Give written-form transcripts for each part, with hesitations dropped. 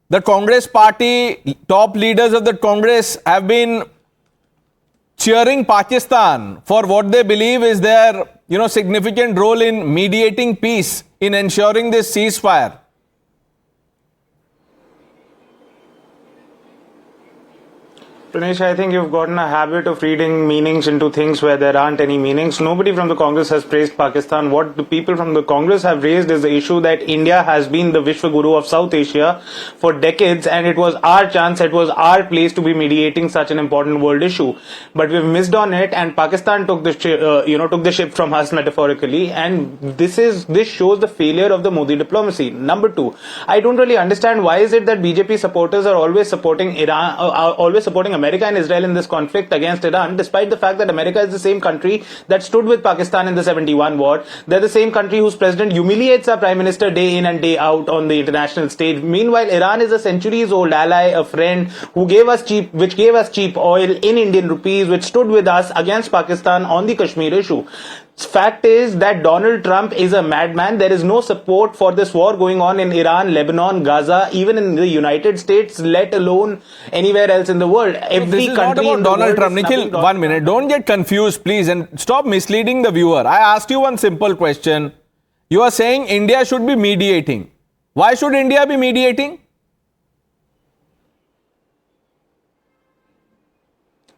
the Congress party, top leaders of the Congress have been cheering Pakistan for what they believe is their, significant role in mediating peace, in ensuring this ceasefire. Pranesh, I think you've gotten a habit of reading meanings into things where there aren't any meanings. Nobody from the Congress has praised Pakistan. What the people from the Congress have raised is the issue that India has been the Vishwaguru of South Asia for decades, and it was our chance, it was our place to be mediating such an important world issue. But we've missed on it, and Pakistan took the ship from us metaphorically, and this shows the failure of the Modi diplomacy. Number two, I don't really understand why is it that BJP supporters are always supporting Iran, always supporting America and Israel in this conflict against Iran, despite the fact that America is the same country that stood with Pakistan in the 71 war. They're the same country whose president humiliates our prime minister day in and day out on the international stage. Meanwhile, Iran is a centuries-old ally, a friend which gave us cheap oil in Indian rupees, which stood with us against Pakistan on the Kashmir issue. Fact is that Donald Trump is a madman. There is no support for this war going on in Iran, Lebanon, Gaza, even in the United States, let alone anywhere else in the world. Every country in Donald Trump. Nikhil, 1 minute. Don't get confused, please, and stop misleading the viewer. I asked you one simple question. You are saying India should be mediating. Why should India be mediating?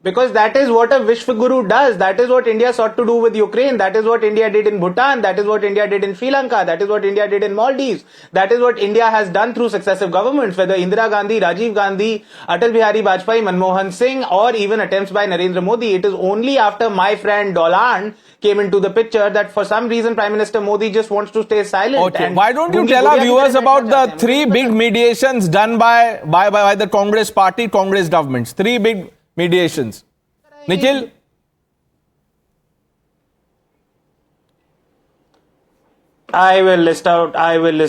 Because that is what a Vishwaguru does. That is what India sought to do with Ukraine. That is what India did in Bhutan. That is what India did in Sri Lanka. That is what India did in Maldives. That is what India has done through successive governments, whether Indira Gandhi, Rajiv Gandhi, Atal Bihari Vajpayee, Manmohan Singh, or even attempts by Narendra Modi. It is only after my friend Dolan came into the picture that for some reason Prime Minister Modi just wants to stay silent. Okay. Why don't you tell our viewers about the three big mediations done by the Congress party, Congress governments? Three big mediations. Nikhil? I will list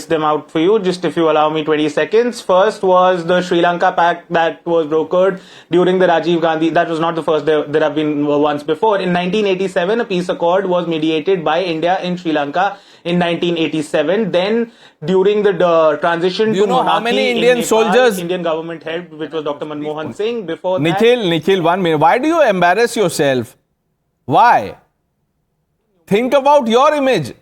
them out for you, just if you allow me 20 seconds. First was the Sri Lanka Pact that was brokered during the Rajiv Gandhi. That was not the first, there have been once before. In 1987, a peace accord was mediated by India in Sri Lanka in 1987. Then, during the transition to monarchy, how many Indian in Nepal, soldiers? Indian government helped, which was Dr. Manmohan Singh. Before Nikhil, 1 minute. Why do you embarrass yourself? Why? Think about your image.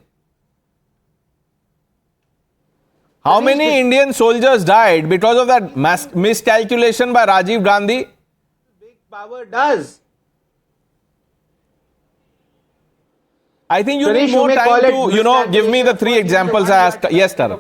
How many Indian soldiers died because of that miscalculation by Rajiv Gandhi? Big power does. I think you need more time to, give me the three examples I asked. Yes, Tara.